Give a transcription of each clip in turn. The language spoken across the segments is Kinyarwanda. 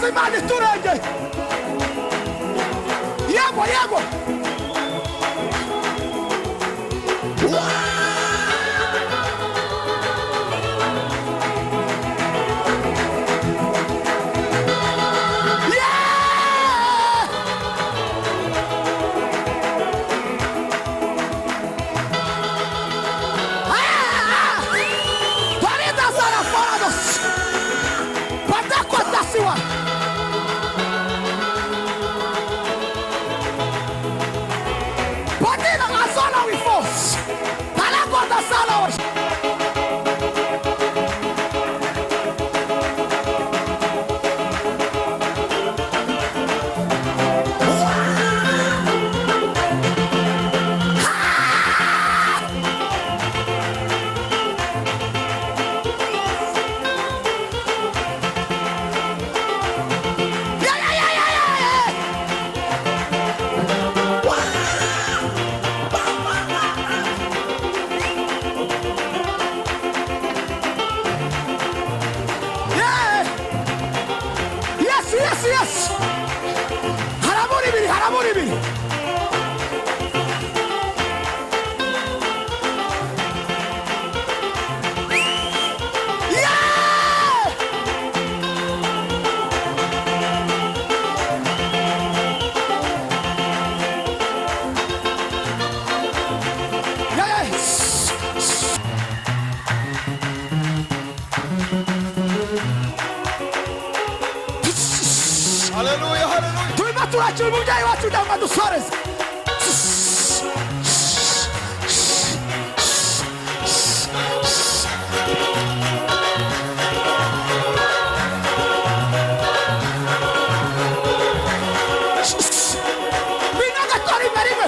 Imana iturengeye. Yego yego. Yes. Haraburi biri. Hallelujah, hallelujah. Tuimaturachi umubyeyi wacu ndanga dusoreze. Binagatori marime.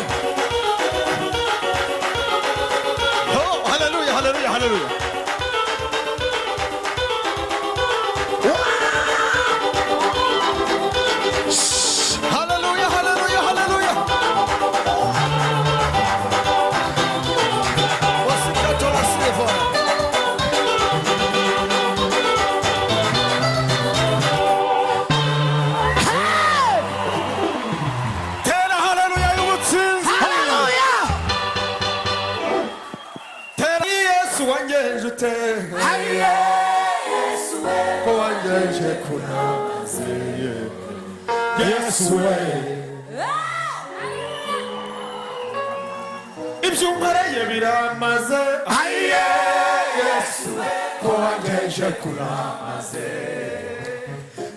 Oh, hallelujah, hallelujah, hallelujah. Yes way. Ibyumpareye biramaze. Yes ko wangeje kuramaze.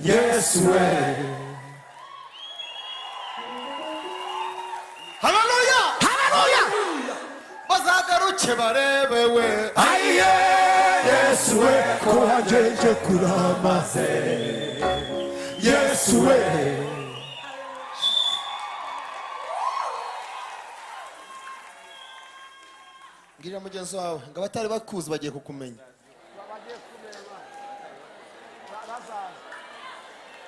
Yes way. Hallelujah. Hallelujah. Bazagaruke barebewe. Yes way ko wangeje kuramaze. Yes way. Ngira mugenzi wawe ngo abatari bakuzi bagiye kukumenya.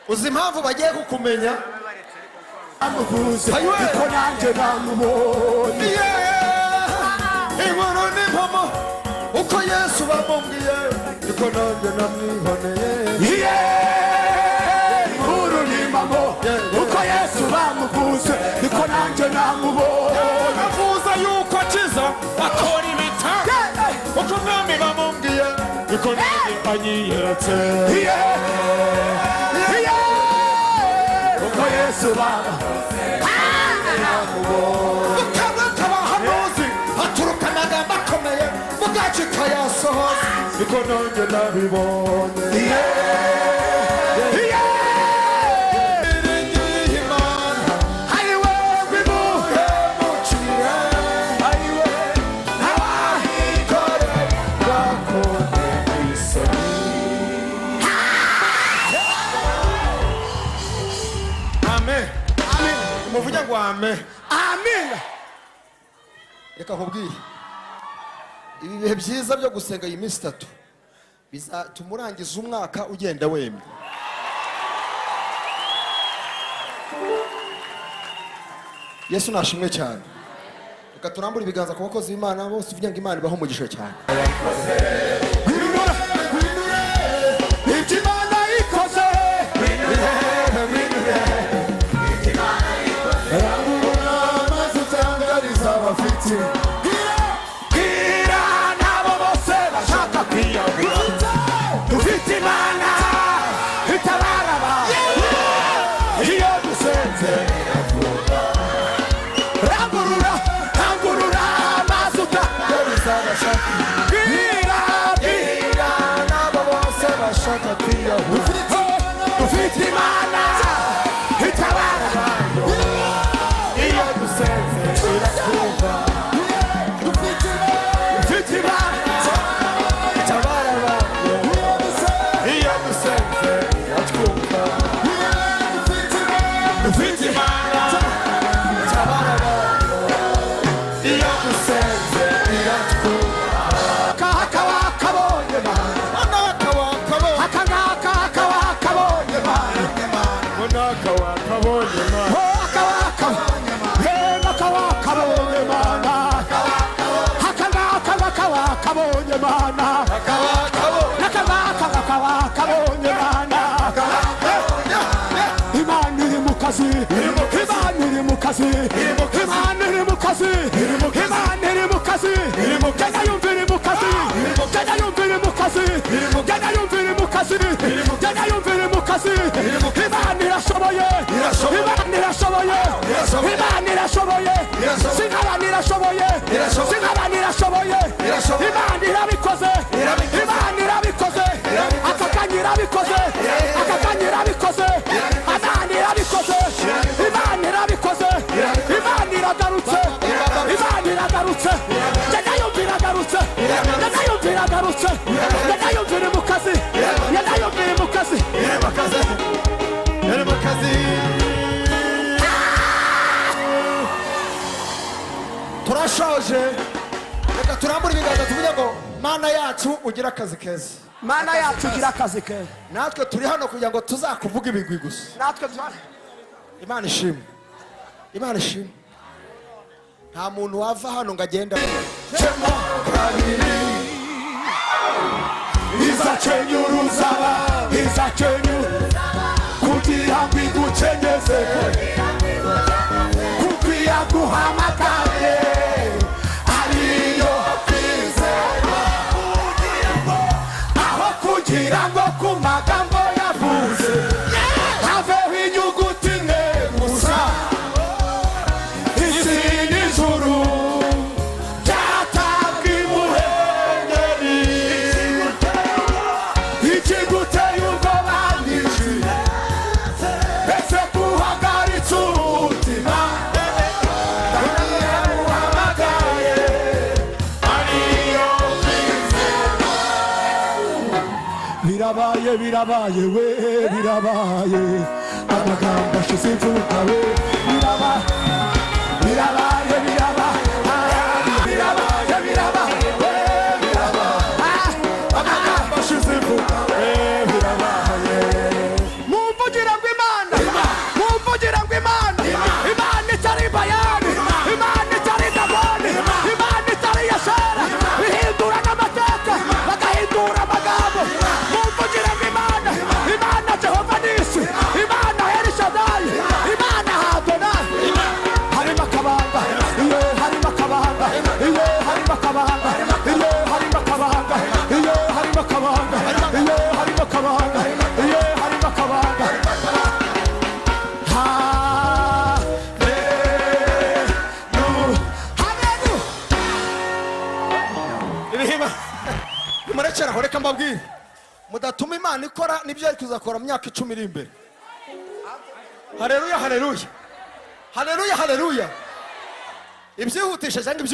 Uzi impamvu bagiye kukumenya? Amuvuze ko nanjye namubonye. Inkuru ni mpamo uko Yesu bamubwiye niko nanjye namwiboneye. Inkuru ni mpamo uko Yesu bamuvuze niko nanjye namubonye. Avuze yuko akiza akora ibitanga uko umwami bamubwiye niko nanjye anyiyeretse. Uko Yesu bamuvuze namubonye. Mukabuka abahanuzi haturuka amagambo akomeye mugacika yasohoza niko nanjye nabibonye. Muvuga ngo amen. Amen. Reka nkubwire ibi bihe byiza byo gusenga iyi minsi 3 bizatumurangiza umwaka ugenda wemye. Yesu nashimwe cyane. Reka turambure ibiganza ku bakozi b'Imana bose uvuga ngo Imana ibaho umugisha cyane. Imana ikoze kabonye mana n'akabaka kabonye mana Imana iri mu kazi Imana iri mu kazi Imana iri mu kazi Imana iri mu kazi Genda yumva iri mu kazi Genda yumva iri mu kazi Genda yumva iri mu kazi Genda yumva iri mu kazi Imana irashoboye Imana irashoboye Imana irashoboye Sinkabana irashoboye Sinkabana irashoboye Imana irabikoze Imana irabikoze aka kanya irabikoze aka kanya irabikoze Imana irabikoze Imana irabikoze Imana iragarutse Imana iragarutse Genda yumva iragarutse Genda yumva iragarutse Genda yumva iri mu kazi Genda yumva iri mu kazi iri mu kazi turashoje reka turambure ibiganza tuvuge ngo mana yacu ugira akazi keza Mana yacu ugira akazi keza natwe turi hano kugira ngo tuzakuvuga ibigwi gusa natwe Imana ishimwe Imana ishimwe nta muntu wava hano ngo agenda izakenyuruzaba kugira ngo igukenyeze kuko iyaguhamagaye ariyo kwizerwa aho kugira ngo ku magambo yavuze haveho inyuguti imwe gusa isi n'ijuru byatabwa imuhengeri ikiguteye ubwoba nyinshi ese guhagaritsa umutima uhamagaye ariyo kwizerwa birabaye we birabaye amagambo ashize imvuga we birabaye amagambo ashize imvuga birabaye mumvugira ngo Imana mumvugira ngo Imana itari Bayali Imana itari Dagoni Imana itari Yashera ihindura n'amateka bagahindura amagambo mumvugira ngo Imana Jehova Nisi Imana Elishadai Imana Adonai harimo akabanga iyo harimo akabanga iyo harimo akabanga iyo harimo akabanga iyo harimo akabanga iyo harimo akabanga iyo harimo akabanga nimurekeraho reka mbabwire mudatuma Imana ikora n'ibyo yari kuzakora mu myaka 10 iri imbere haleluya haleluya haleluya haleluya ibyihutisha cyangwa